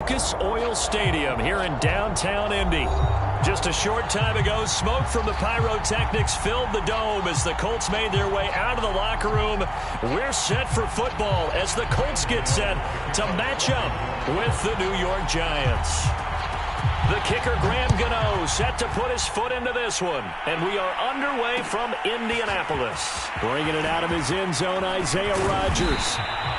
Lucas Oil Stadium here in downtown Indy. Just a short time ago, smoke from the pyrotechnics filled the dome as the Colts made their way out of the locker room. We're set for football as the Colts get set to match up with the New York Giants. The kicker, Graham Gano, set to put his foot into this one. And we are underway from Indianapolis. Bringing it out of his end zone, Isaiah Rodgers.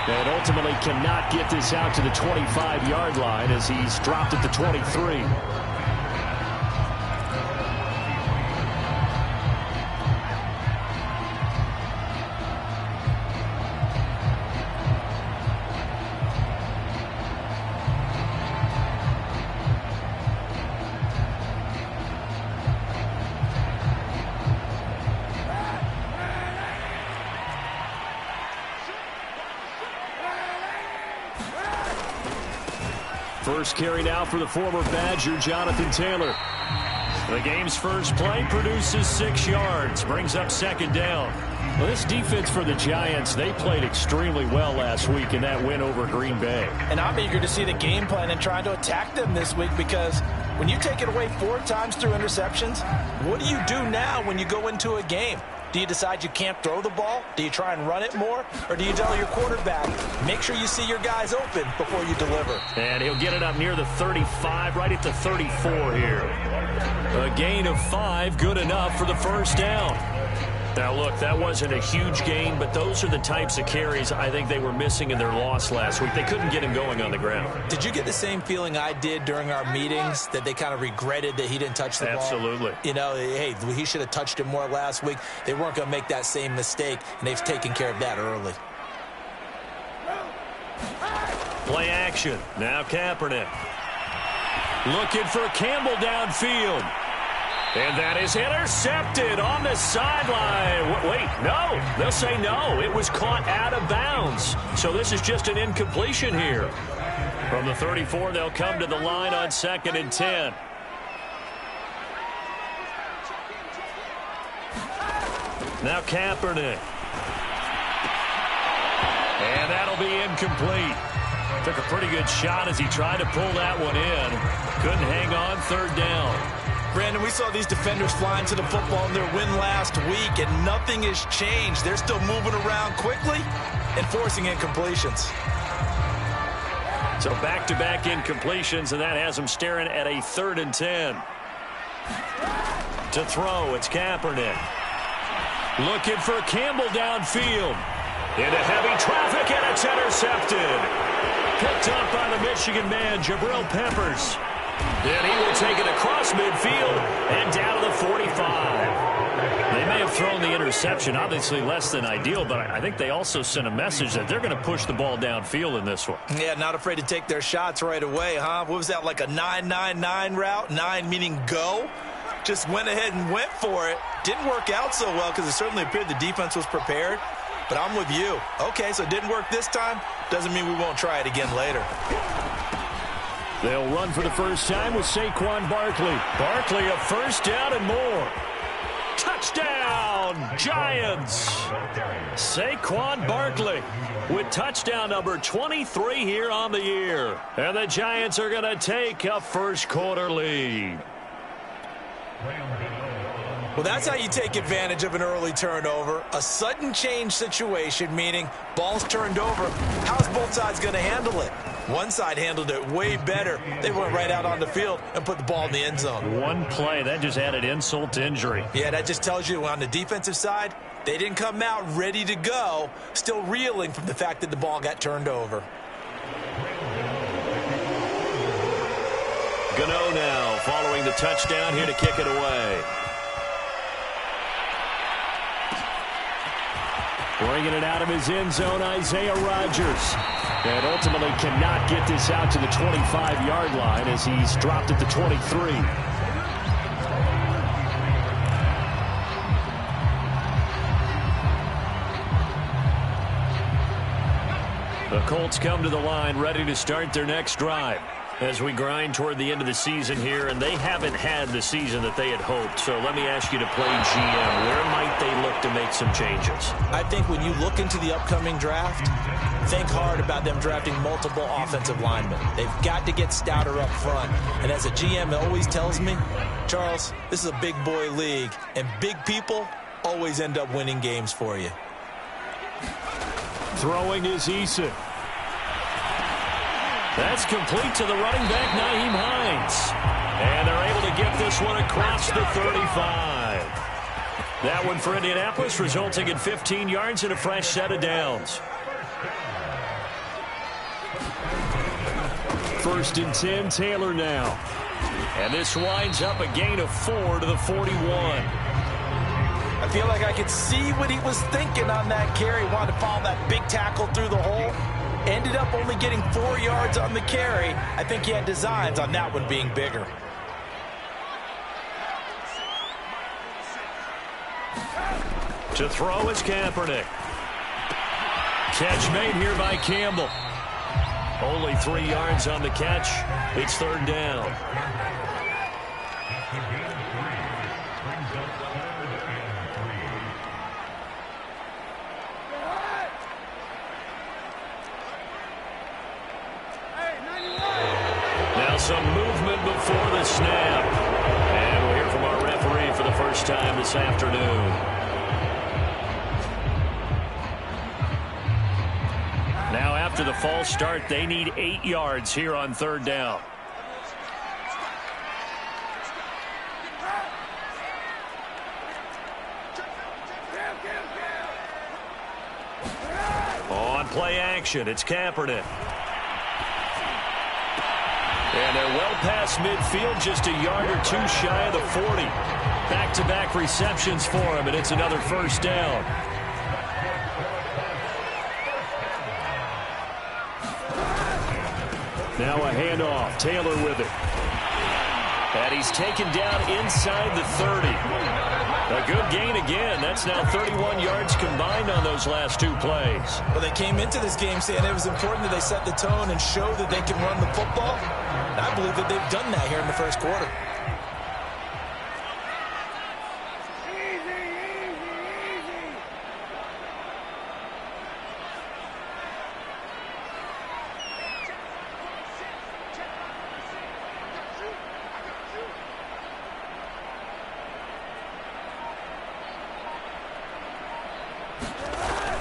And ultimately cannot get this out to the 25-yard line as he's dropped at the 23. First carry now for the former Badger, Jonathan Taylor. The game's first play produces 6 yards, brings up second down. Well, this defense for the Giants, they played extremely well last week in that win over Green Bay. And I'm eager to see the game plan and trying to attack them this week, because when you take it away 4 times through interceptions, what do you do now when you go into a game? Do you decide you can't throw the ball? Do you try and run it more? Or do you tell your quarterback, make sure you see your guys open before you deliver? And he'll get it up near the 35, right at the 34 here. A gain of 5, good enough for the first down. Now, look, that wasn't a huge gain, but those are the types of carries I think they were missing in their loss last week. They couldn't get him going on the ground. Did you get the same feeling I did during our meetings, that they kind of regretted that he didn't touch the ball? Absolutely. You know, hey, he should have touched it more last week. They weren't going to make that same mistake, and they've taken care of that early. Play action. Now Kaepernick. Looking for Campbell downfield. And that is intercepted on the sideline. Wait, no. They'll say no. It was caught out of bounds. So this is just an incompletion here. From the 34, they'll come to the line on 2nd and 10. Now Kaepernick. And that'll be incomplete. Took a pretty good shot as he tried to pull that one in. Couldn't hang on, 3rd down. Brandon, we saw these defenders flying to the football in their win last week, and nothing has changed. They're still moving around quickly and forcing incompletions. So back-to-back incompletions, and that has them staring at a 3rd and 10. To throw, it's Kaepernick. Looking for Campbell downfield. Into heavy traffic, and it's intercepted. Picked up by the Michigan man, Jabril Peppers. Then he will take it across midfield and down to the 45. They may have thrown the interception, obviously less than ideal, but I think they also sent a message that they're going to push the ball downfield in this one. Yeah, not afraid to take their shots right away, huh? What was that, like a 9-9-9 route? 9 meaning go? Just went ahead and went for it. Didn't work out so well because it certainly appeared the defense was prepared. But I'm with you. Okay, so it didn't work this time. Doesn't mean we won't try it again later. They'll run for the first time with Saquon Barkley. Barkley, a first down and more. Touchdown, Giants. Saquon Barkley with touchdown number 23 here on the year. And the Giants are going to take a first-quarter lead. Well, that's how you take advantage of an early turnover. A sudden change situation, meaning ball's turned over. How's both sides going to handle it? One side handled it way better. They went right out on the field and put the ball in the end zone. One play, that just added insult to injury. Yeah, that just tells you on the defensive side, they didn't come out ready to go, still reeling from the fact that the ball got turned over. Gano now following the touchdown here to kick it away. Bringing it out of his end zone, Isaiah Rodgers. And ultimately cannot get this out to the 25-yard line as he's dropped at the 23. The Colts come to the line ready to start their next drive. As we grind toward the end of the season here, and they haven't had the season that they had hoped. So let me ask you to play GM. Where might they look to make some changes? I think when you look into the upcoming draft, think hard about them drafting multiple offensive linemen. They've got to get stouter up front. And as a GM always tells me, Charles, this is a big boy league, and big people always end up winning games for you. Throwing is Eason. That's complete to the running back, Nyheim Hines. And they're able to get this one across the 35. That one for Indianapolis, resulting in 15 yards and a fresh set of downs. 1st and 10, Taylor now. And this winds up a gain of 4 to the 41. I feel like I could see what he was thinking on that carry. Wanted to follow that big tackle through the hole. Ended up only getting 4 yards on the carry. I think he had designs on that one being bigger. To throw is Kaepernick. Catch made here by Campbell. Only 3 yards on the catch. It's 3rd down. Some movement before the snap. And we'll hear from our referee for the first time this afternoon. Now after the false start, they need 8 yards here on 3rd down. On play action, it's Kaepernick. And they're well past midfield, just a yard or 2 shy of the 40. Back-to-back receptions for him, and it's another 1st down. Now a handoff. Taylor with it. And he's taken down inside the 30. A good gain again. That's now 31 yards combined on those last 2 plays. Well, they came into this game saying it was important that they set the tone and show that they can run the football. And I believe that they've done that here in the 1st quarter.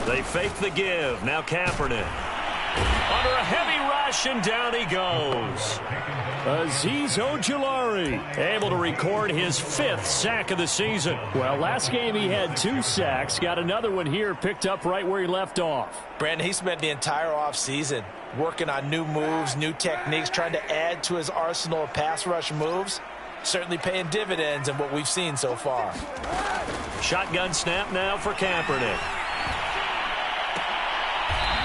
They fake the give. Now Kaepernick. Under a heavy rush, and down he goes. Azeez Ojulari able to record his 5th sack of the season. Well, last game he had 2 sacks. Got another one here, picked up right where he left off. Brandon, he spent the entire offseason working on new moves, new techniques, trying to add to his arsenal of pass rush moves. Certainly paying dividends in what we've seen so far. Shotgun snap now for Kaepernick.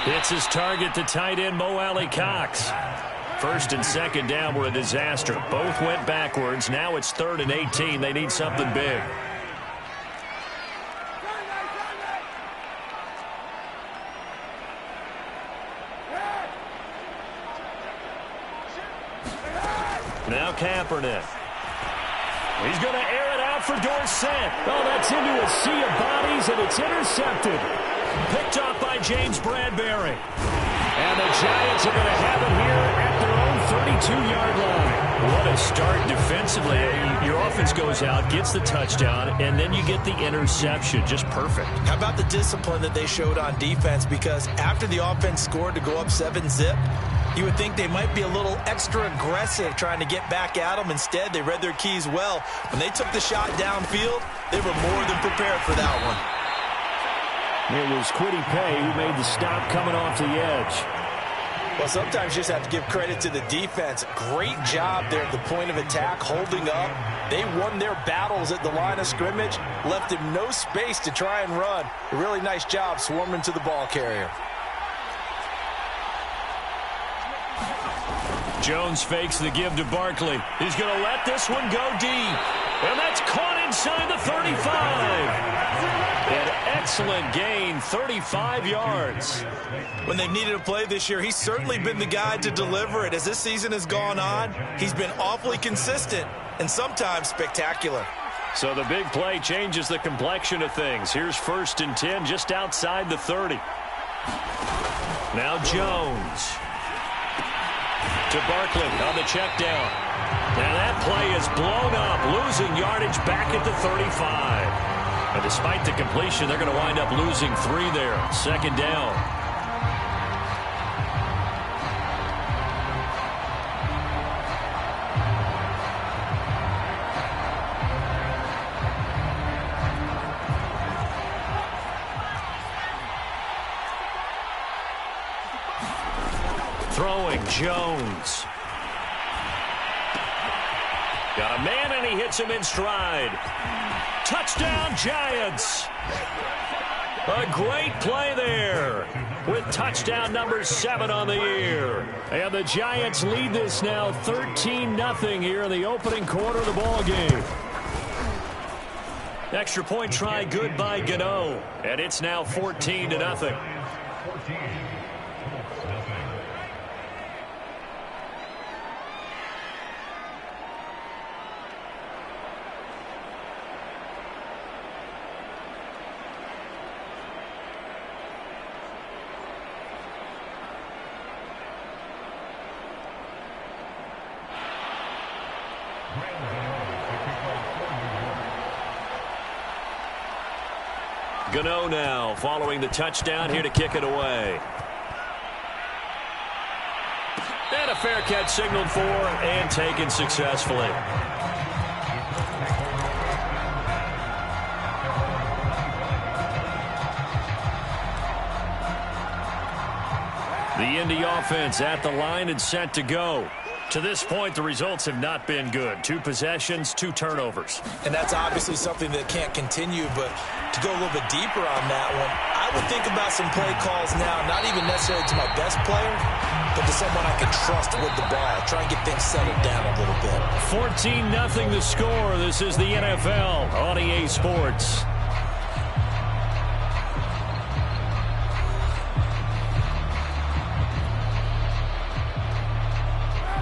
It's his target, the tight end, Mo Alley-Cox. 1st and 2nd down were a disaster. Both went backwards. Now it's 3rd and 18. They need something big. Now Kaepernick. He's going to air it out for Dorsett. Oh, that's into a sea of bodies, and it's intercepted. Picked up by James Bradbury. And the Giants are going to have it here at their own 32-yard line. What a start defensively. Your offense goes out, gets the touchdown, and then you get the interception. Just perfect. How about the discipline that they showed on defense? Because after the offense scored to go up 7-zip, you would think they might be a little extra aggressive trying to get back at them. Instead, they read their keys well. When they took the shot downfield, they were more than prepared for that one. It was Kwity Paye who made the stop coming off the edge. Well, sometimes you just have to give credit to the defense. Great job there at the point of attack, holding up. They won their battles at the line of scrimmage, left him no space to try and run. A really nice job swarming to the ball carrier. Jones fakes the give to Barkley. He's going to let this one go deep. And that's caught inside the 35. An excellent gain, 35 yards. When they've needed a play this year, he's certainly been the guy to deliver it. As this season has gone on, he's been awfully consistent and sometimes spectacular. So the big play changes the complexion of things. Here's 1st and 10 just outside the 30. Now Jones to Barkley on the check down. Now that play is blown up, losing yardage back at the 35. And despite the completion, they're going to wind up losing 3 there. 2nd down. Throwing Jones. Got a man, and he hits him in stride. Touchdown, Giants. A great play there with touchdown number 7 on the year. And the Giants lead this now 13-0 here in the opening quarter of the ball game. Extra point try good by Gano. And it's now 14-0. Gano now following the touchdown here to kick it away. And a fair catch signaled for and taken successfully. The Indy offense at the line and set to go. To this point, the results have not been good. 2 possessions, 2 turnovers. And that's obviously something that can't continue, but to go a little bit deeper on that one, I would think about some play calls now, not even necessarily to my best player, but to someone I can trust with the ball. Try and get things settled down a little bit. 14-0 the score. This is the NFL on EA Sports.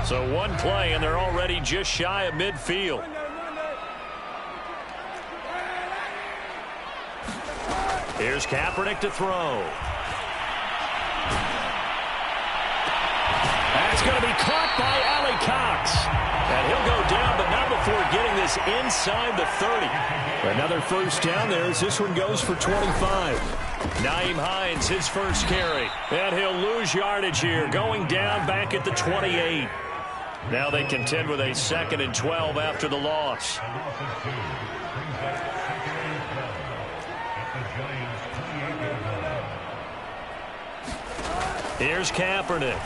So 1 play, and they're already just shy of midfield. Here's Kaepernick to throw. That's going to be caught by Ali Cox. And he'll go down, but not before getting this inside the 30. Another 1st down there as this one goes for 25. Nyheim Hines, his first carry. And he'll lose yardage here, going down back at the 28. Now they contend with a 2nd and 12 after the loss. Here's Kaepernick.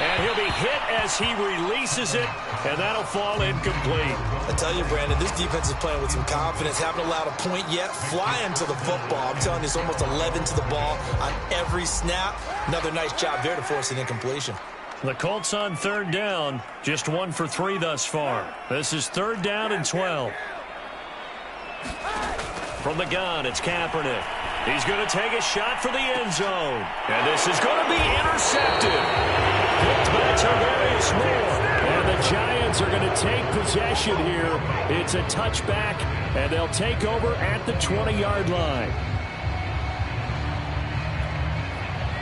And he'll be hit as he releases it, and that'll fall incomplete. I tell you, Brandon, this defense is playing with some confidence. Haven't allowed a point yet. Flying to the football. I'm telling you, it's almost 11 to the ball on every snap. Another nice job there to force an incompletion. The Colts on 3rd down, just 1 for 3 thus far. This is 3rd down and 12. From the gun, it's Kaepernick. He's going to take a shot for the end zone. And this is going to be intercepted. Picked by Tarvarius Moore. And the Giants are going to take possession here. It's a touchback, and they'll take over at the 20-yard line.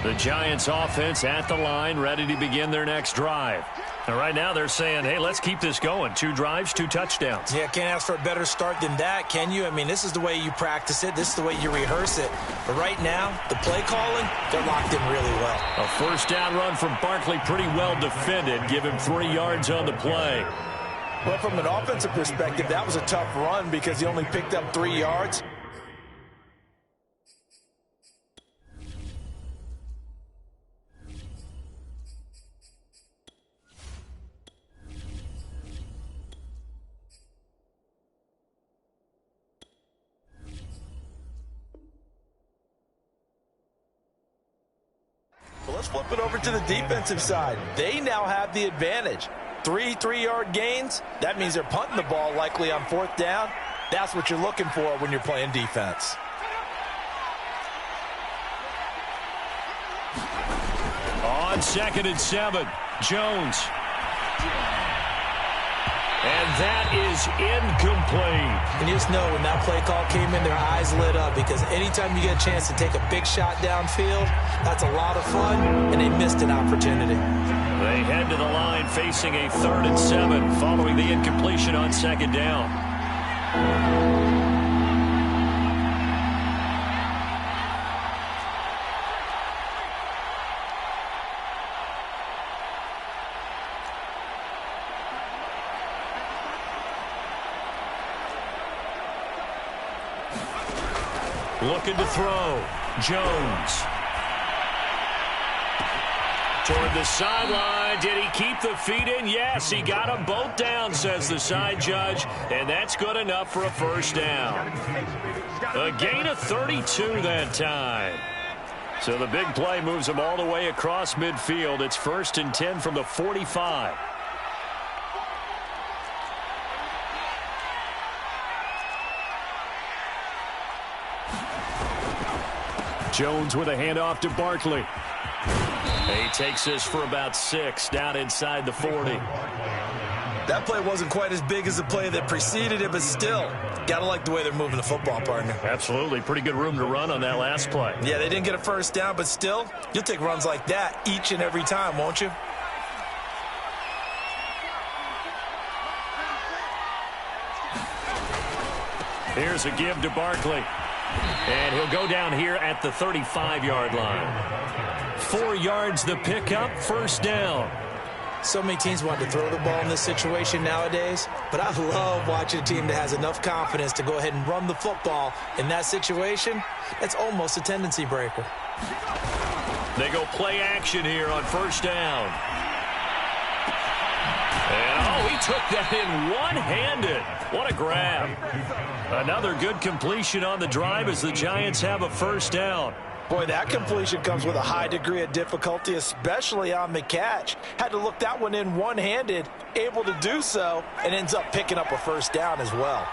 The Giants offense at the line, ready to begin their next drive. And right now they're saying, hey, let's keep this going. 2 drives, 2 touchdowns. Yeah, can't ask for a better start than that, can you? I mean, this is the way you practice it. This is the way you rehearse it. But right now, the play calling, they're locked in really well. A 1st down run from Barkley, pretty well defended. Give him 3 yards on the play. Well, from an offensive perspective, that was a tough run because he only picked up 3 yards. Let's flip it over to the defensive side. They now have the advantage. 3 3-yard gains. That means they're punting the ball likely on 4th down. That's what you're looking for when you're playing defense. On 2nd and 7, Jones. And that is incomplete. And you just know when that play call came in, their eyes lit up, because anytime you get a chance to take a big shot downfield, that's a lot of fun, and they missed an opportunity. They head to the line facing a 3rd and 7 following the incompletion on 2nd down. Looking to throw. Jones. Toward the sideline. Did he keep the feet in? Yes, he got them both down, says the side judge. And that's good enough for a 1st down. A gain of 32 that time. So the big play moves them all the way across midfield. It's 1st and 10 from the 45. Jones with a handoff to Barkley. He takes this for about 6 down inside the 40. That play wasn't quite as big as the play that preceded it, but still, got to like the way they're moving the football, partner. Absolutely. Pretty good room to run on that last play. Yeah, they didn't get a 1st down, but still, you'll take runs like that each and every time, won't you? Here's a give to Barkley. And he'll go down here at the 35-yard line. 4 yards the pickup, 1st down. So many teams want to throw the ball in this situation nowadays, but I love watching a team that has enough confidence to go ahead and run the football in that situation. That's almost a tendency breaker. They go play action here on 1st down. And, he took that in one-handed. What a grab. Another good completion on the drive as the Giants have a 1st down. Boy, that completion comes with a high degree of difficulty, especially on the catch. Had to look that one in one-handed, able to do so, and ends up picking up a 1st down as well.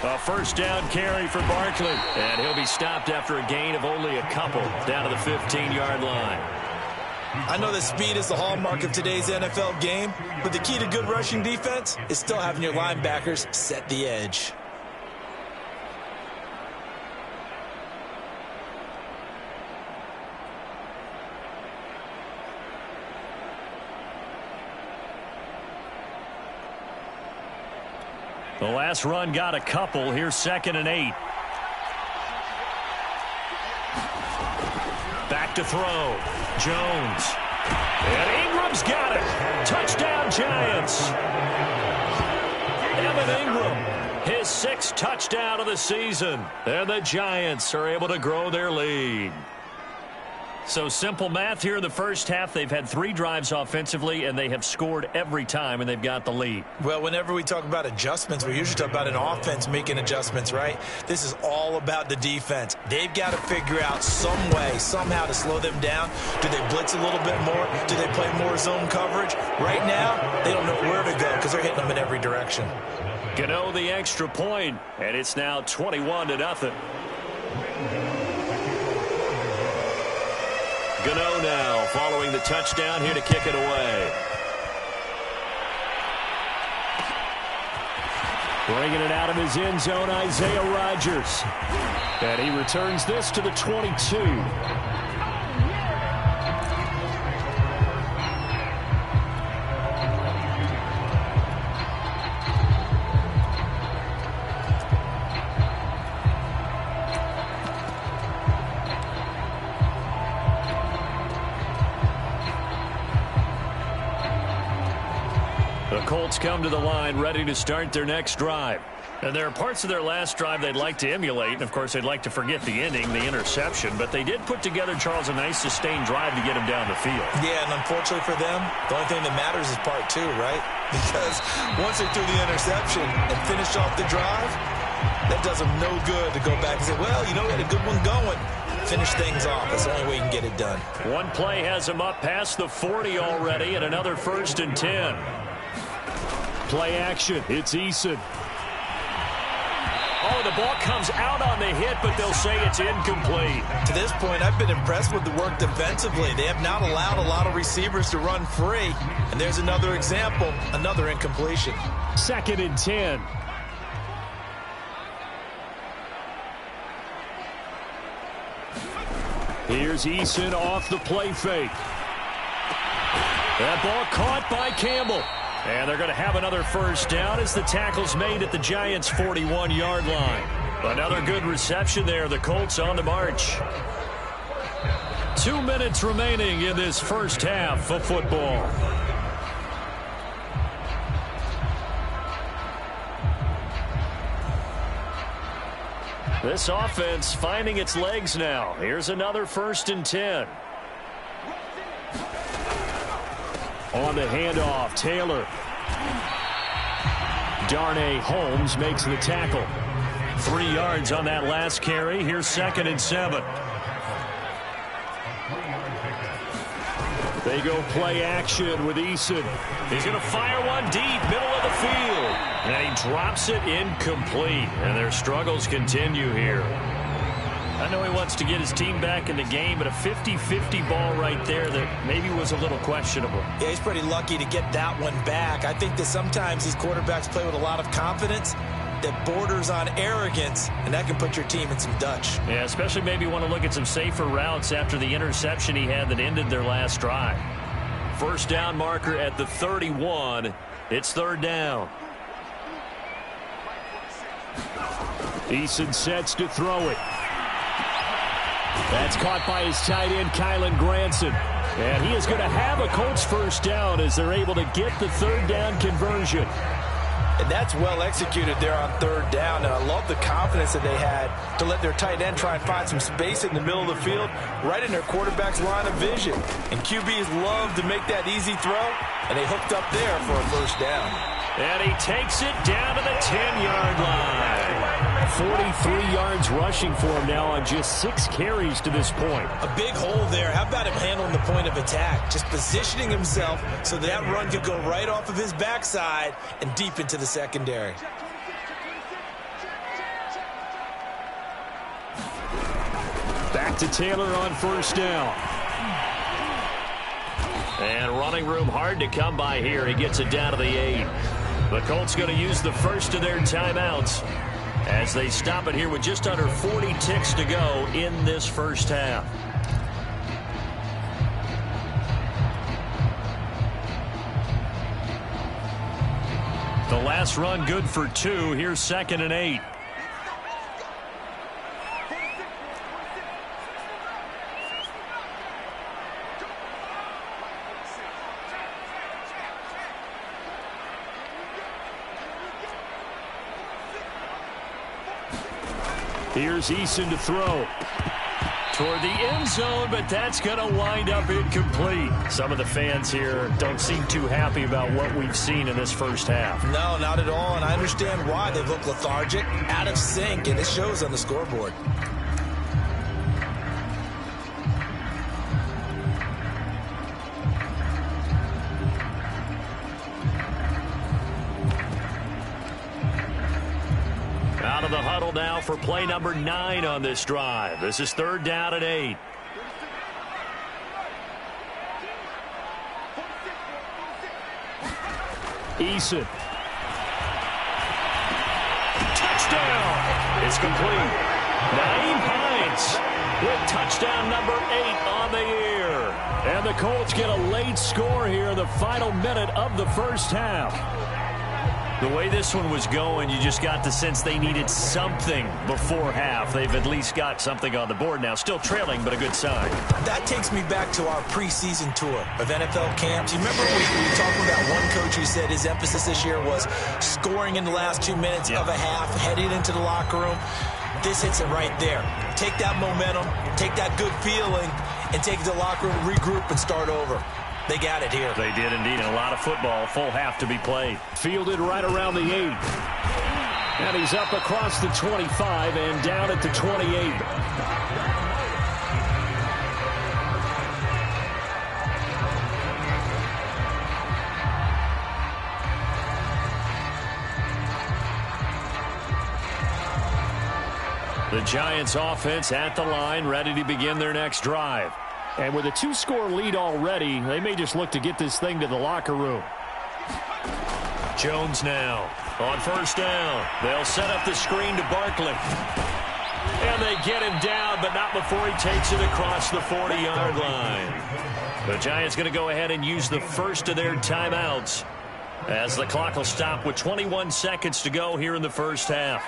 A 1st down carry for Barkley. And he'll be stopped after a gain of only a couple down to the 15-yard line. I know that speed is the hallmark of today's NFL game, but the key to good rushing defense is still having your linebackers set the edge. The last run got a couple. Here's 2nd and 8. Back to throw. Jones. And Ingram's got it. Touchdown, Giants. Evan Ingram, his 6th touchdown of the season. And the Giants are able to grow their lead. So simple math here in the 1st half. They've had 3 drives offensively, and they have scored every time, and they've got the lead. Well, whenever we talk about adjustments, we usually talk about an offense making adjustments, right? This is all about the defense. They've got to figure out some way, somehow to slow them down. Do they blitz a little bit more? Do they play more zone coverage? Right now, they don't know where to go because they're hitting them in every direction. Gano the extra point, and it's now 21-0. Gano now following the touchdown here to kick it away. Bringing it out of his end zone, Isaiah Rodgers. And he returns this to the 22. The Colts come to the line ready to start their next drive. And there are parts of their last drive they'd like to emulate. And, of course, they'd like to forget the ending, the interception. But they did put together, Charles, a nice sustained drive to get him down the field. Yeah, and unfortunately for them, the only thing that matters is part 2, right? Because once they threw the interception and finished off the drive, that does them no good to go back and say, well, you know, we had a good one going. Finish things off. That's the only way you can get it done. One play has him up past the 40 already, and another 1st and 10. Play action. It's Eason. Oh, the ball comes out on the hit, but they'll say it's incomplete. To this point, I've been impressed with the work defensively. They have not allowed a lot of receivers to run free. And there's another example, another incompletion. 2nd and 10. Here's Eason off the play fake. That ball caught by Campbell. And they're going to have another 1st down as the tackle's made at the Giants' 41-yard line. Another good reception there. The Colts on the march. 2 minutes remaining in this first half of football. This offense finding its legs now. Here's another 1st and 10. On the handoff, Taylor. Darnay Holmes makes the tackle. 3 yards on that last carry. Here's 2nd and 7. They go play action with Eason. He's going to fire one deep, middle of the field. And he drops it incomplete. And their struggles continue here. I know he wants to get his team back in the game, but a 50-50 ball right there that maybe was a little questionable. Yeah, he's pretty lucky to get that one back. I think that sometimes these quarterbacks play with a lot of confidence that borders on arrogance, and that can put your team in some Dutch. Yeah, especially maybe want to look at some safer routes after the interception he had that ended their last drive. 1st down marker at the 31. It's 3rd down. Eason sets to throw it. That's caught by his tight end, Kylen Granson. And he is going to have a Colts 1st down as they're able to get the 3rd down conversion. And that's well executed there on 3rd down. And I love the confidence that they had to let their tight end try and find some space in the middle of the field, right in their quarterback's line of vision. And QBs love to make that easy throw, and they hooked up there for a 1st down. And he takes it down to the 10-yard line. 43 yards rushing for him now on just 6 carries to this point. A big hole there. How about him handling the point of attack? Just positioning himself so that run could go right off of his backside and deep into the secondary. Back to Taylor on 1st down. And running room hard to come by here. He gets it down to the 8. The Colts going to use the first of their timeouts as they stop it here with just under 40 ticks to go in this first half. The last run good for 2. Here's 2nd and 8. Here's Eason to throw toward the end zone, but that's going to wind up incomplete. Some of the fans here don't seem too happy about what we've seen in this first half. No, not at all, and I understand why. They look lethargic, out of sync, and it shows on the scoreboard. Out of the huddle now for play number 9 on this drive. This is 3rd down and 8. Eason. Touchdown. It's complete. Nyheim Hines with touchdown number 8 on the year. And the Colts get a late score here in the final minute of the first half. The way this one was going, you just got the sense they needed something before half. They've at least got something on the board now. Still trailing, but a good sign. That takes me back to our preseason tour of NFL camps. You remember we were talking about one coach who said his emphasis this year was scoring in the last 2 minutes of a half, heading into the locker room. This hits it right there. Take that momentum, take that good feeling, and take it to the locker room, regroup, and start over. They got it here. They did indeed. And a lot of football, full half to be played. Fielded right around the 8. And he's up across the 25 and down at the 28. The Giants offense at the line, ready to begin their next drive. And with a 2-score lead already, they may just look to get this thing to the locker room. Jones now on first down. They'll set up the screen to Barkley. And they get him down, but not before he takes it across the 40-yard line. The Giants going to go ahead and use the first of their timeouts as the clock will stop with 21 seconds to go here in the first half.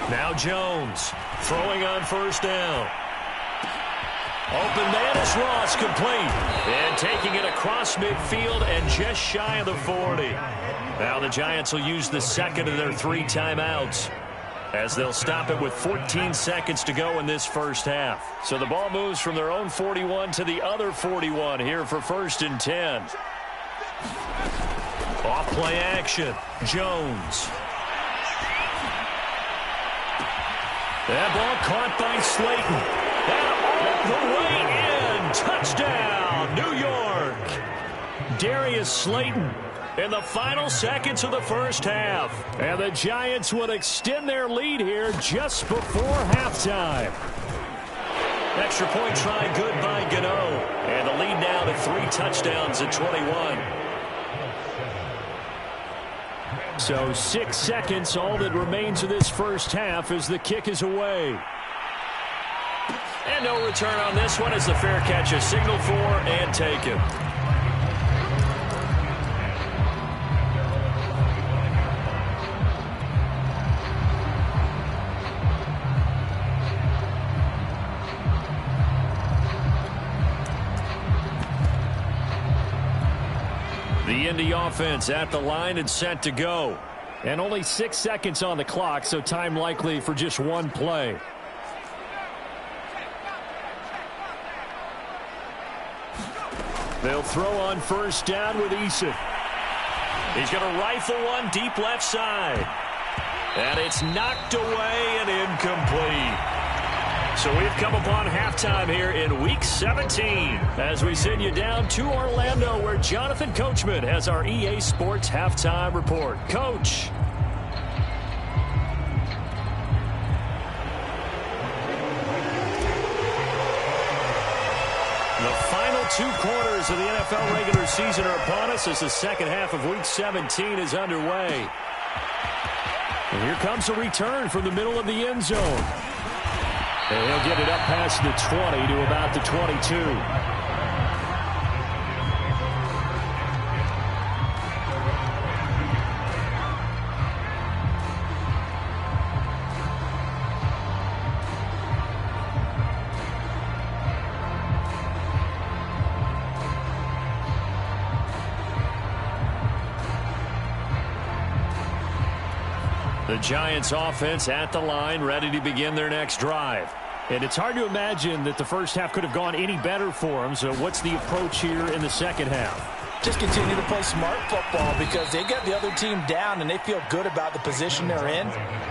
Now Jones throwing on first down. Open man is Ross, complete. And taking it across midfield and just shy of the 40. Now the Giants will use the second of their 3 timeouts as they'll stop it with 14 seconds to go in this first half. So the ball moves from their own 41 to the other 41 here for 1st and 10. Off play action. Jones. That ball caught by Slayton. And all the way in. Touchdown, New York. Darius Slayton in the final seconds of the first half. And the Giants would extend their lead here just before halftime. Extra point try good by Gano. And the lead now to 3 touchdowns at 21. So 6 seconds, all that remains of this first half as the kick is away. And no return on this one as the fair catch is signaled for and taken. The Indy offense at the line and set to go. And only 6 seconds on the clock, so time likely for just one play. They'll throw on first down with Eason. He's going to rifle one deep left side. And it's knocked away and incomplete. So we've come upon halftime here in Week 17 as we send you down to Orlando where Jonathan Coachman has our EA Sports Halftime Report. Coach. The final 2 quarters of the NFL regular season are upon us as the second half of Week 17 is underway. And here comes a return from the middle of the end zone. And he'll get it up past the 20 to about the 22. The Giants offense at the line, ready to begin their next drive. And it's hard to imagine that the first half could have gone any better for them. So what's the approach here in the second half? Just continue to play smart football because they got the other team down and they feel good about the position they're in.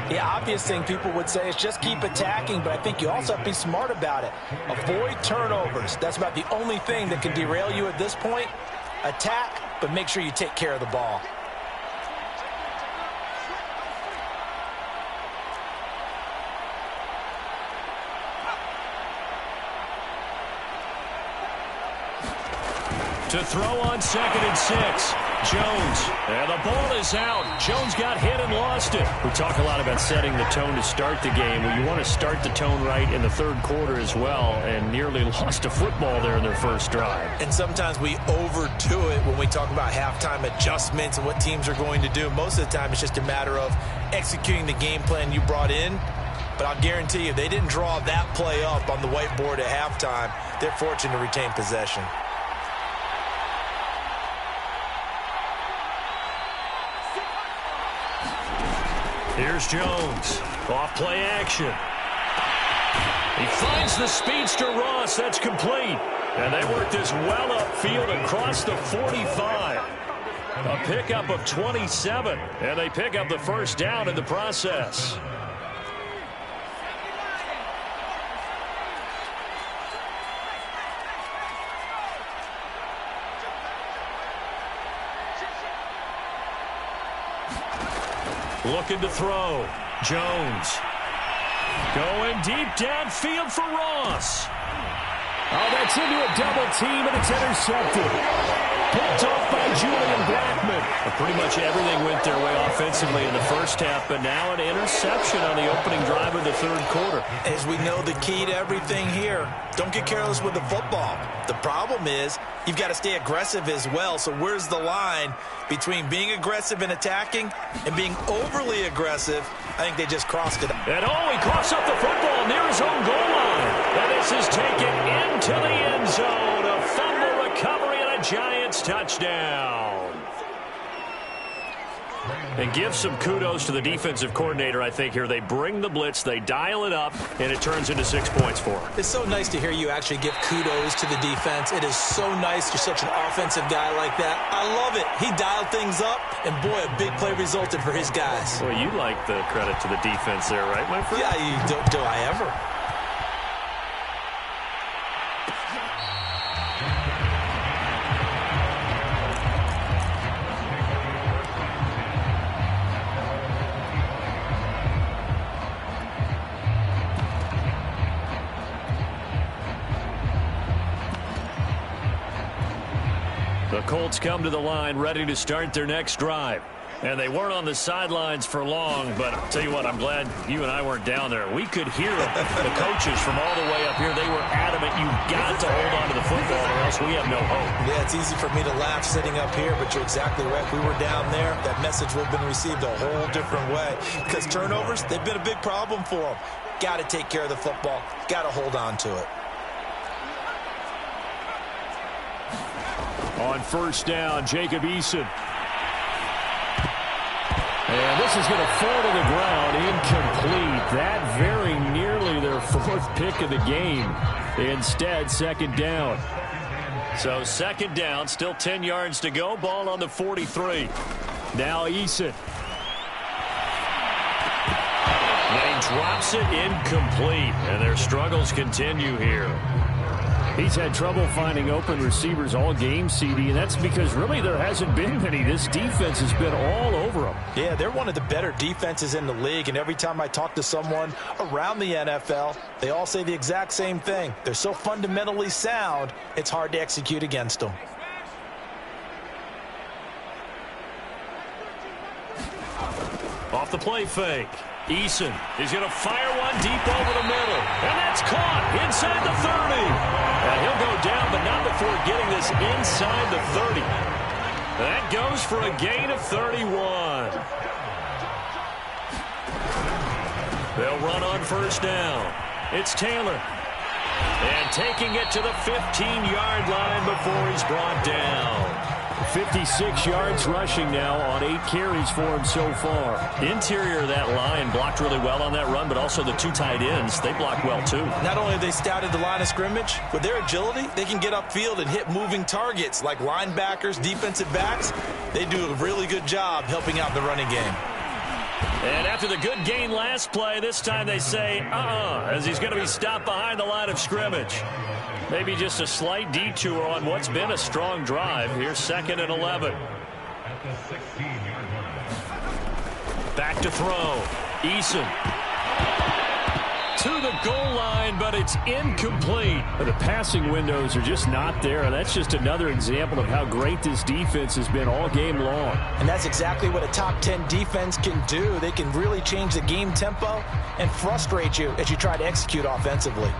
The obvious thing people would say is just keep attacking, but I think you also have to be smart about it. Avoid turnovers. That's about the only thing that can derail you at this point. Attack, but make sure you take care of the ball. To throw on 2nd and 6. Jones. And the ball is out. Jones got hit and lost it. We talk a lot about setting the tone to start the game. Well, you want to start the tone right in the third quarter as well, and nearly lost a football there in their first drive. And sometimes we overdo it when we talk about halftime adjustments and what teams are going to do. Most of the time it's just a matter of executing the game plan you brought in. But I'll guarantee you, they didn't draw that play up on the whiteboard at halftime. They're fortunate to retain possession. Here's Jones. Off play action. He finds the speedster Ross. That's complete. And they work this well upfield across the 45. A pickup of 27. And they pick up the first down in the process. Looking to throw. Jones. Going deep downfield for Ross. Oh, that's into a double team, and it's intercepted. Picked off by Julian Blackmon. Well, pretty much everything went their way offensively in the first half, but now an interception on the opening drive of the third quarter. As we know, the key to everything here, don't get careless with the football. The problem is you've got to stay aggressive as well. So where's the line between being aggressive and attacking and being overly aggressive? I think they just crossed it. And he coughs up the football near his own goal line. And this is taken into the end zone. A fumble recovery and a Giants touchdown. And give some kudos to the defensive coordinator, I think, here. They bring the blitz, they dial it up, and it turns into 6 points for them. It's so nice to hear you actually give kudos to the defense. It is so nice you're such an offensive guy like that. I love it. He dialed things up, and boy, a big play resulted for his guys. Well, you like the credit to the defense there, right, my friend? Yeah, do I ever? The Colts come to the line ready to start their next drive. And they weren't on the sidelines for long, but I'll tell you what, I'm glad you and I weren't down there. We could hear the coaches from all the way up here. They were adamant, you've got to hold on to the football or else we have no hope. Yeah, it's easy for me to laugh sitting up here, but you're exactly right. If we were down there, that message would have been received a whole different way. Because turnovers, they've been a big problem for them. Got to take care of the football. Got to hold on to it. On first down, Jacob Eason. And this is going to fall to the ground, incomplete. That very nearly their fourth pick of the game. Instead, second down. So second down, still 10 yards to go. Ball on the 43. Now Eason. And he drops it incomplete. And their struggles continue here. He's had trouble finding open receivers all game, CD, and that's because really there hasn't been many. This defense has been all over them. Yeah, they're one of the better defenses in the league, and every time I talk to someone around the NFL, they all say the exact same thing. They're so fundamentally sound, it's hard to execute against them. Off the play fake. Eason is going to fire one deep over the middle. And that's caught inside the 30. And he'll go down, but not before getting this inside the 30. That goes for a gain of 31. They'll run on first down. It's Taylor. And taking it to the 15-yard line before he's brought down. 56 yards rushing now on 8 carries for him so far. Interior of that line blocked really well on that run, but also the two tight ends, they blocked well too. Not only have they scouted the line of scrimmage, with their agility, they can get upfield and hit moving targets like linebackers, defensive backs. They do a really good job helping out the running game. And after the good gain last play, this time they say, as he's going to be stopped behind the line of scrimmage. Maybe just a slight detour on what's been a strong drive. Here's 2nd and 11. Back to throw. Eason. To the goal line, but it's incomplete. The passing windows are just not there, and that's just another example of how great this defense has been all game long. And that's exactly what a top 10 defense can do. They can really change the game tempo and frustrate you as you try to execute offensively.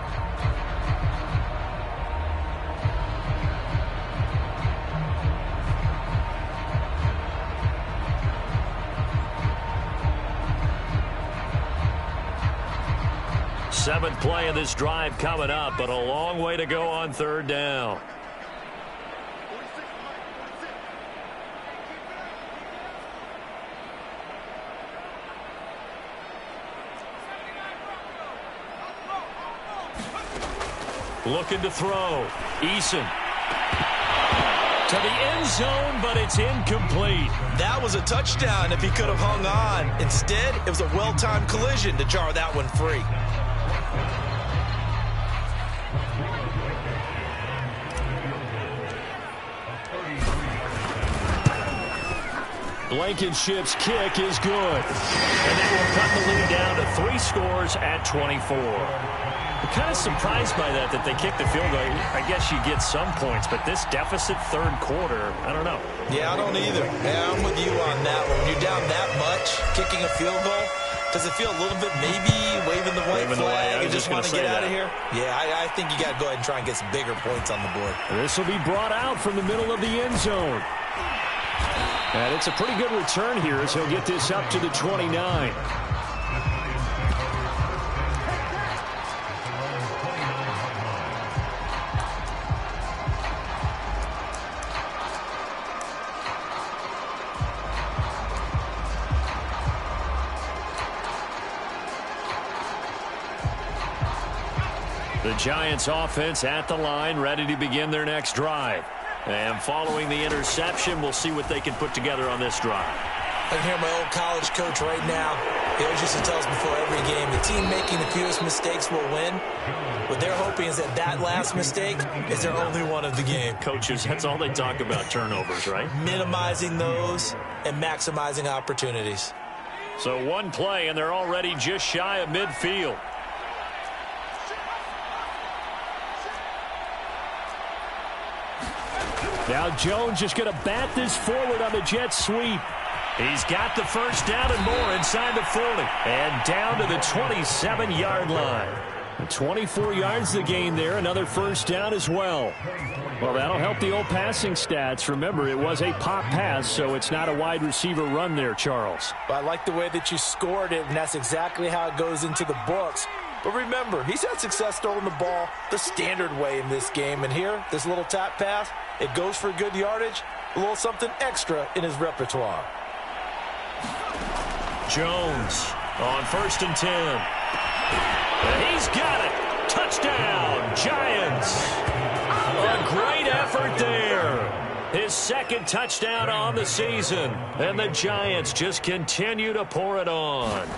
Seventh play of this drive coming up, but a long way to go on third down. Looking to throw. Eason. To the end zone, but it's incomplete. That was a touchdown if he could have hung on. Instead, it was a well-timed collision to jar that one free. Blankenship's kick is good. And that will cut the lead down to 3 scores at 24. I'm kind of surprised by that they kicked the field goal. I guess you get some points, but this deficit third quarter, I don't know. Yeah, I don't either. Yeah, I'm with you on that one. When you're down that much, kicking a field goal, does it feel a little bit maybe waving the white flag and just want to get out of here? Yeah, I think you got to go ahead and try and get some bigger points on the board. This will be brought out from the middle of the end zone. And it's a pretty good return here as he'll get this up to the 29. The Giants offense at the line, ready to begin their next drive. And following the interception, we'll see what they can put together on this drive. I can hear my old college coach right now. He always used to tell us before every game, the team making the fewest mistakes will win. What they're hoping is that last mistake is their only one of the game. Coaches, that's all they talk about, turnovers, right? Minimizing those and maximizing opportunities. So one play, and they're already just shy of midfield. Now Jones just going to bat this forward on the jet sweep. He's got the first down and more inside the 40. And down to the 27-yard line. 24 yards the gain there. Another first down as well. Well, that'll help the old passing stats. Remember, it was a pop pass, so it's not a wide receiver run there, Charles. But I like the way that you scored it, and that's exactly how it goes into the books. But remember, he's had success throwing the ball the standard way in this game. And here, this little tap pass, it goes for good yardage, a little something extra in his repertoire. Jones on 1st and 10. And he's got it. Touchdown, Giants. A great effort there. His second touchdown on the season. And the Giants just continue to pour it on.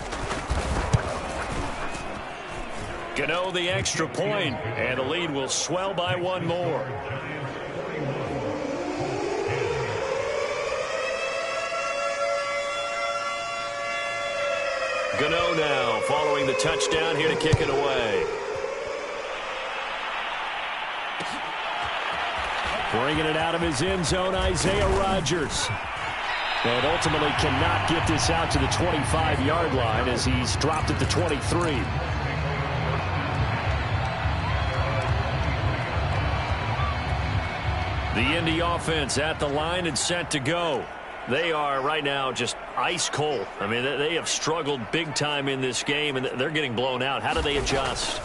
Gano the extra point, and the lead will swell by one more. Gano now following the touchdown here to kick it away. Bringing it out of his end zone, Isaiah Rodgers. And ultimately cannot get this out to the 25-yard line as he's dropped at the 23. The Indy offense at the line and set to go. They are right now just ice cold. I mean, they have struggled big time in this game, and they're getting blown out. How do they adjust?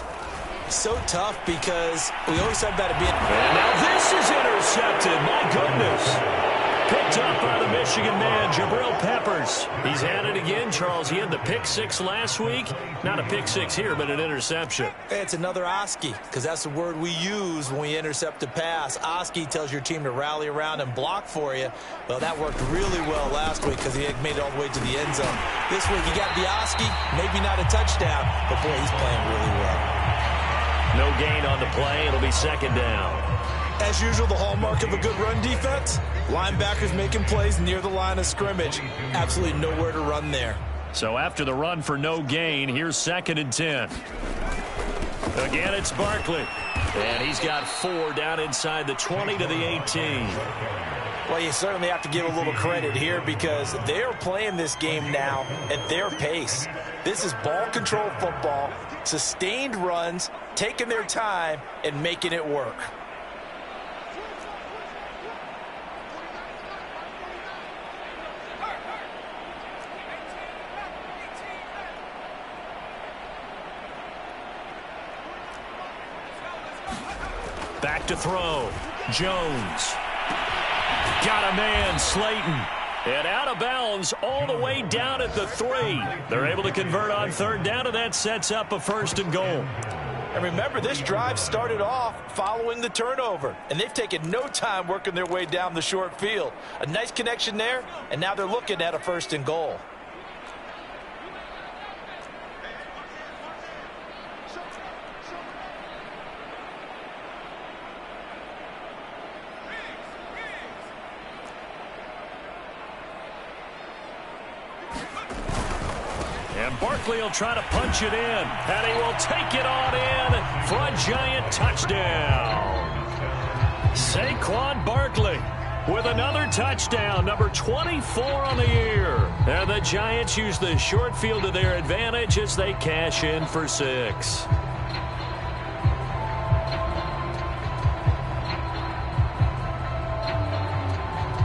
So tough because we always talk about it being... And now this is intercepted. My goodness. Picked up by the Michigan man, Jabril Peppers. He's had it again, Charles. He had the pick six last week. Not a pick six here, but an interception. It's another Oski, because that's the word we use when we intercept a pass. Oski tells your team to rally around and block for you. Well, that worked really well last week because he had made it all the way to the end zone. This week, you got the Oski, maybe not a touchdown, but boy, he's playing really well. No gain on the play. It'll be second down. As usual, the hallmark of a good run defense, linebackers making plays near the line of scrimmage. Absolutely nowhere to run there. So after the run for no gain, here's 2nd and 10. Again, it's Barkley. And he's got 4 down inside the 20 to the 18. Well, you certainly have to give a little credit here because they're playing this game now at their pace. This is ball control football, sustained runs, taking their time, and making it work. Back to throw. Jones. Got a man, Slayton. And out of bounds all the way down at the 3. They're able to convert on 3rd down, and that sets up a 1st and goal. And remember, this drive started off following the turnover, and they've taken no time working their way down the short field. A nice connection there, and now they're looking at a 1st and goal. And Barkley will try to punch it in. And he will take it on in for a Giant touchdown. Saquon Barkley with another touchdown, number 24 on the year. And the Giants use the short field to their advantage as they cash in for 6.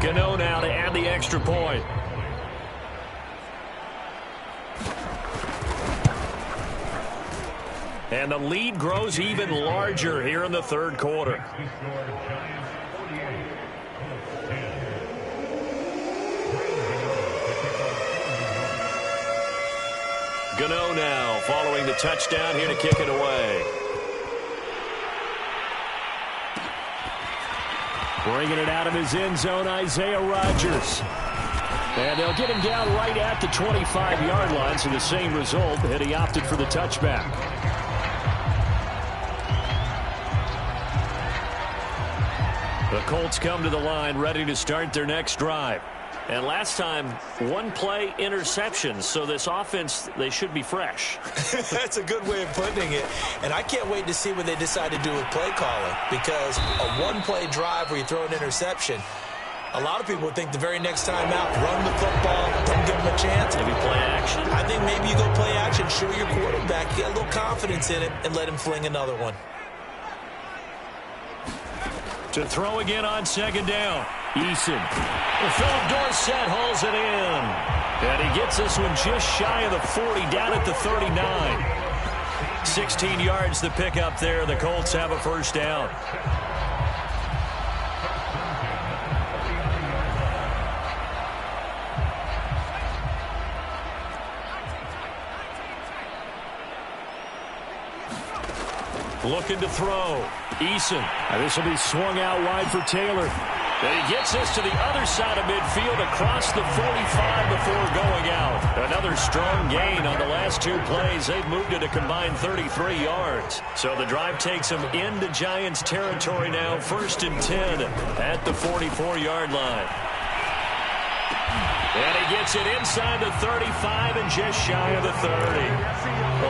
Gano now to add the extra point. And the lead grows even larger here in the third quarter. Gano now following the touchdown here to kick it away. Bringing it out of his end zone, Isaiah Rodgers. And they'll get him down right at the 25-yard line, so the same result, and he opted for the touchback. The Colts come to the line ready to start their next drive. And last time, one-play interceptions, so this offense, they should be fresh. That's a good way of putting it. And I can't wait to see what they decide to do with play calling, because a one-play drive where you throw an interception, a lot of people would think the very next time out, run the football, don't give them a chance. Maybe play action. I think maybe you go play action, show your quarterback, get a little confidence in it, and let him fling another one. To throw again on second down. Eason. Philip Dorsett hauls it in. And he gets this one just shy of the 40, down at the 39. 16 yards to pick up there. The Colts have a first down. Looking to throw. Eason. This will be swung out wide for Taylor. And he gets this to the other side of midfield across the 45 before going out. Another strong gain on the last 2 plays. They've moved it a combined 33 yards. So the drive takes them into Giants territory now. 1st and 10 at the 44-yard line. And he gets it inside the 35 and just shy of the 30.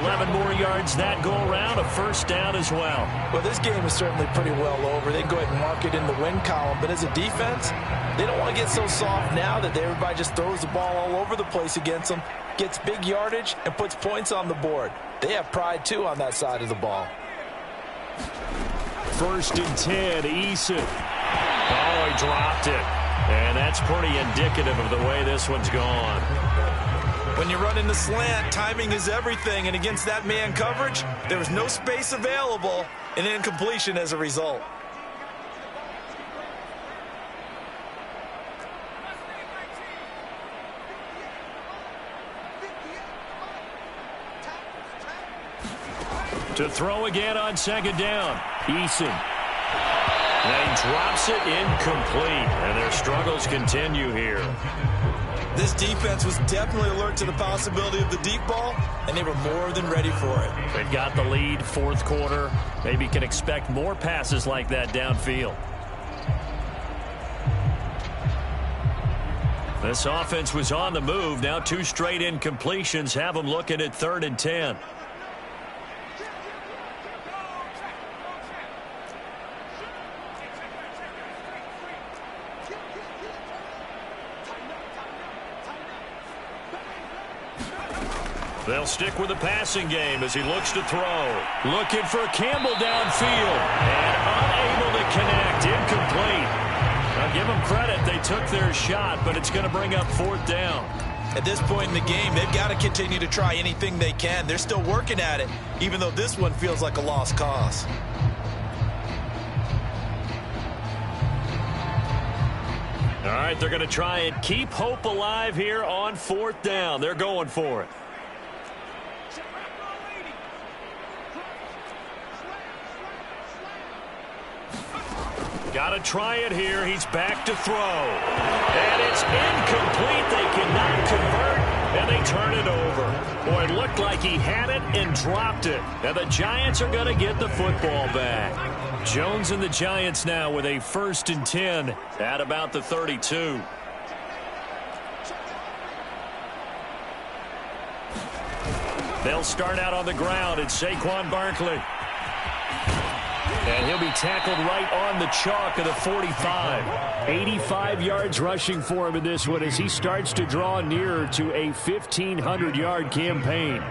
11 more yards that go around, a first down as well. Well, this game is certainly pretty well over. They can go ahead and mark it in the win column. But as a defense, they don't want to get so soft now that everybody just throws the ball all over the place against them, gets big yardage, and puts points on the board. They have pride, too, on that side of the ball. 1st and 10, Eason. Oh, he dropped it. And that's pretty indicative of the way this one's gone. When you run in the slant, timing is everything. And against that man coverage, there was no space available, and incompletion as a result. To throw again on second down. Eason. And he drops it incomplete. And their struggles continue here. This defense was definitely alert to the possibility of the deep ball, and they were more than ready for it. They've got the lead, 4th quarter. Maybe can expect more passes like that downfield. This offense was on the move. Now 2 straight incompletions have them looking at 3rd and 10. They'll stick with the passing game as he looks to throw. Looking for Campbell downfield. And unable to connect. Incomplete. Now give them credit. They took their shot, but it's going to bring up 4th down. At this point in the game, they've got to continue to try anything they can. They're still working at it, even though this one feels like a lost cause. All right, they're going to try and keep hope alive here on 4th down. They're going for it. Got to try it here. He's back to throw. And it's incomplete. They cannot convert, and they turn it over. Boy, it looked like he had it and dropped it. And the Giants are going to get the football back. Jones and the Giants now with a 1st and 10 at about the 32. They'll start out on the ground. It's Saquon Barkley. And he'll be tackled right on the chalk of the 45. 85 yards rushing for him in this one as he starts to draw nearer to a 1,500-yard campaign.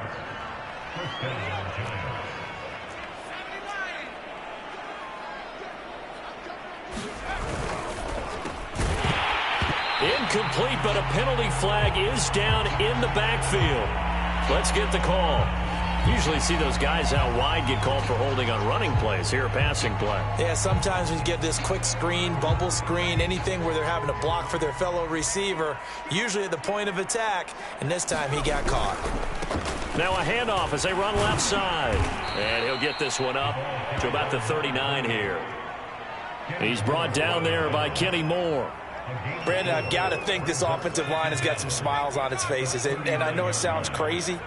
Incomplete, but a penalty flag is down in the backfield. Let's get the call. Usually see those guys out wide get called for holding on running plays. Here, a passing play. Yeah, sometimes when you get this quick screen, bubble screen, anything where they're having to block for their fellow receiver, usually at the point of attack, and this time he got caught. Now a handoff as they run left side. And he'll get this one up to about the 39 here. He's brought down there by Kenny Moore. Brandon, I've got to think this offensive line has got some smiles on its faces. And I know it sounds crazy,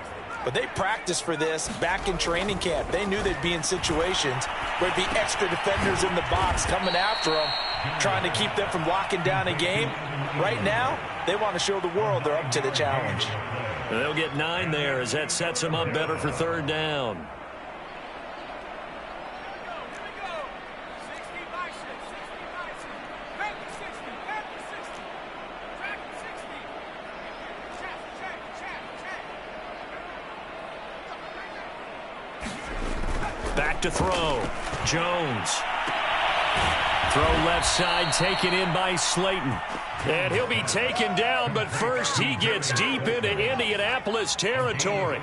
but they practiced for this back in training camp. They knew they'd be in situations where there'd be extra defenders in the box coming after them, trying to keep them from locking down a game. Right now, they want to show the world they're up to the challenge. And they'll get 9 there as that sets them up better for third down. Back to throw. Jones. Throw left side taken in by Slayton. And he'll be taken down, but first he gets deep into Indianapolis territory.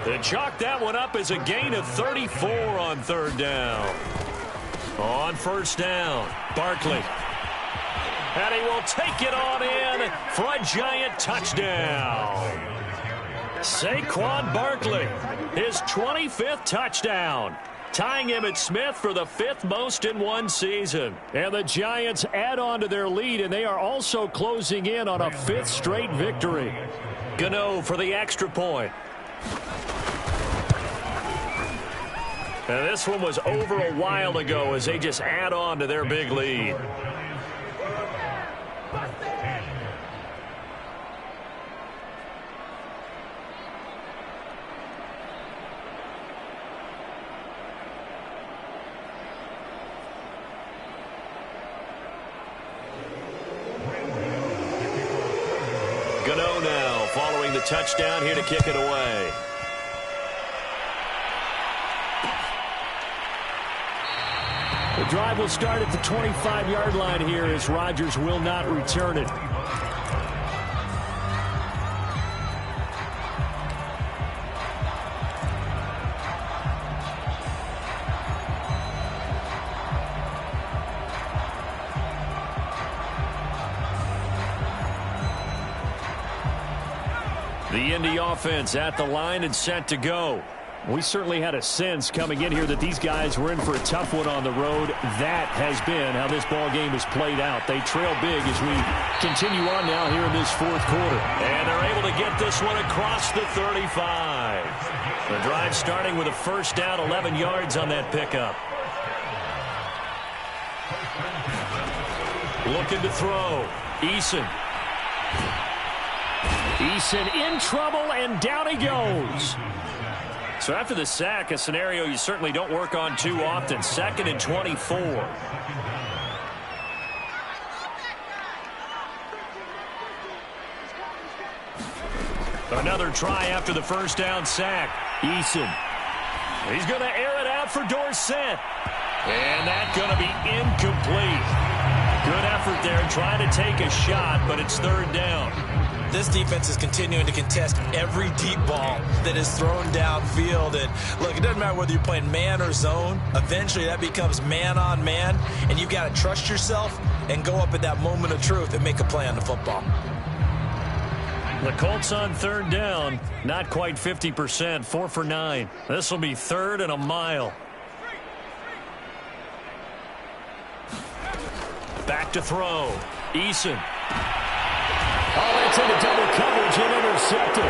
They chalk that one up as a gain of 34 on third down. On first down, Barkley. And he will take it on in for a giant touchdown. Saquon Barkley, his 25th touchdown, tying Emmitt Smith for the 5th most in one season. And the Giants add on to their lead, and they are also closing in on a 5th straight victory. Gano for the extra point. And this one was over a while ago as they just add on to their big lead. Gano now following the touchdown here to kick it away. The drive will start at the 25-yard line here as Rodgers will not return it. The Indy offense at the line and set to go. We certainly had a sense coming in here that these guys were in for a tough one on the road. That has been how this ball game has played out. They trail big as we continue on now here in this fourth quarter. And they're able to get this one across the 35. The drive starting with a first down, 11 yards on that pickup. Looking to throw. Eason. Eason in trouble, and down he goes. So after the sack, a scenario you certainly don't work on too often. 2nd and 24. Another try after the first down sack. Eason. He's going to air it out for Dorsett. And that's going to be incomplete. Good effort there trying to take a shot, but it's third down. This defense is continuing to contest every deep ball that is thrown downfield. And look, it doesn't matter whether you're playing man or zone. Eventually that becomes man on man, and you've got to trust yourself and go up at that moment of truth and make a play on the football. The Colts on third down, not quite 50%, 4 for 9. This will be 3rd and a mile. Back to throw. Eason. Oh, that's into double coverage and intercepted.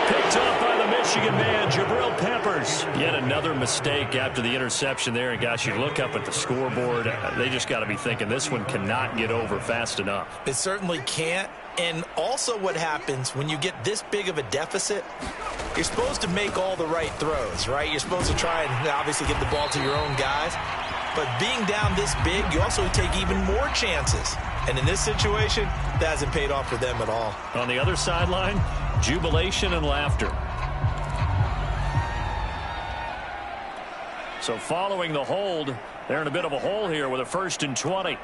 Picked up by the Michigan man, Jabril Peppers. Yet another mistake after the interception there. And, gosh, you look up at the scoreboard. They just got to be thinking this one cannot get over fast enough. It certainly can't. And also what happens when you get this big of a deficit, you're supposed to make all the right throws, right? You're supposed to try and obviously get the ball to your own guys. But being down this big, you also take even more chances. And in this situation, that hasn't paid off for them at all. On the other sideline, jubilation and laughter. So following the hold, they're in a bit of a hole here with a 1st and 20.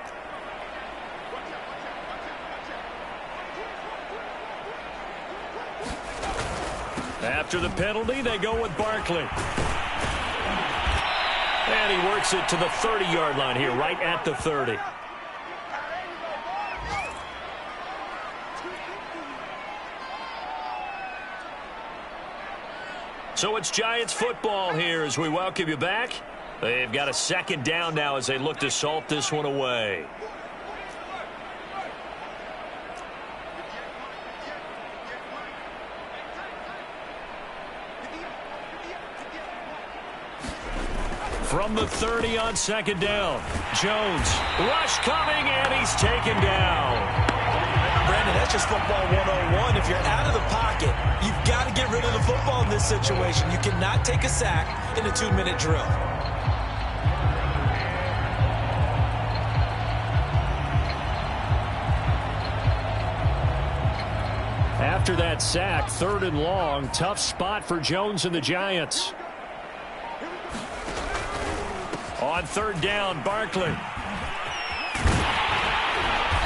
After the penalty, they go with Barkley. And he works it to the 30-yard line here, right at the 30. So it's Giants football here as we welcome you back. They've got a 2nd down now as they look to salt this one away. From the 30 on 2nd down. Jones, rush coming, and he's taken down. Brandon, that's just football 101. If you're out of the pocket, you've got to get rid of the football in this situation. You cannot take a sack in a 2-minute drill. After that sack, 3rd and long, tough spot for Jones and the Giants. On 3rd down, Barkley.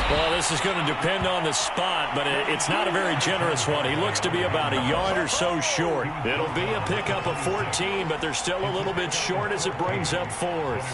Well, this is going to depend on the spot, but it's not a very generous one. He looks to be about a yard or so short. It'll be a pickup of 14, but they're still a little bit short as it brings up 4th.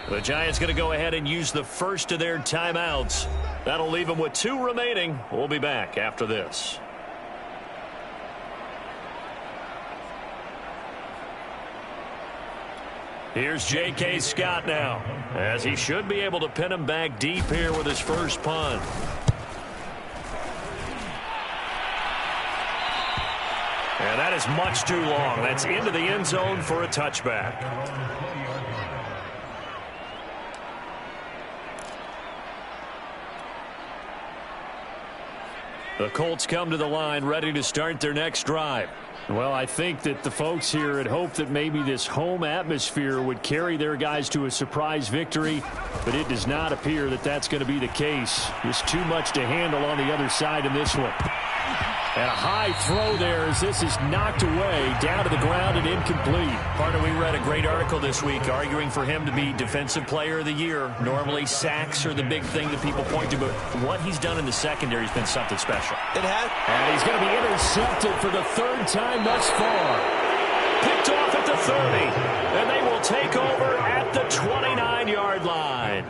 The Giants going to go ahead and use the first of their timeouts. That'll leave them with 2 remaining. We'll be back after this. Here's J.K. Scott now, as he should be able to pin him back deep here with his first punt. And that is much too long. That's into the end zone for a touchback. The Colts come to the line ready to start their next drive. Well, I think that the folks here had hoped that maybe this home atmosphere would carry their guys to a surprise victory, but it does not appear that that's going to be the case. Just too much to handle on the other side in this one. And a high throw there as this is knocked away, down to the ground and incomplete. Partner, we read a great article this week arguing for him to be Defensive Player of the Year. Normally, sacks are the big thing that people point to, but what he's done in the secondary has been something special. It has. And he's going to be intercepted for the 3rd time thus far. Picked off at the 30, and they will take over at the 29-yard line.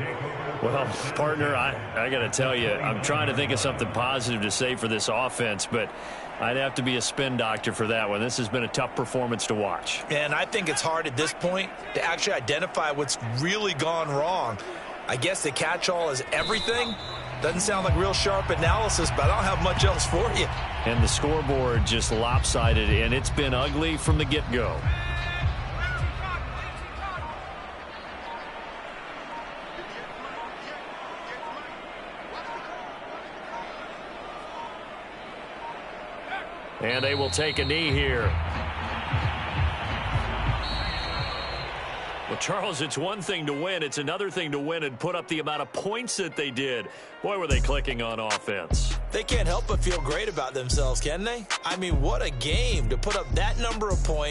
Well, partner, I got to tell you, I'm trying to think of something positive to say for this offense, but I'd have to be a spin doctor for that one. This has been a tough performance to watch. And I think it's hard at this point to actually identify what's really gone wrong. I guess the catch-all is everything. Doesn't sound like real sharp analysis, but I don't have much else for you. And the scoreboard just lopsided, and it's been ugly from the get-go. And they will take a knee here. Well, Charles, it's one thing to win. It's another thing to win and put up the amount of points that they did. Boy, were they clicking on offense. They can't help but feel great about themselves, can they? I mean, what a game to put up that number of points.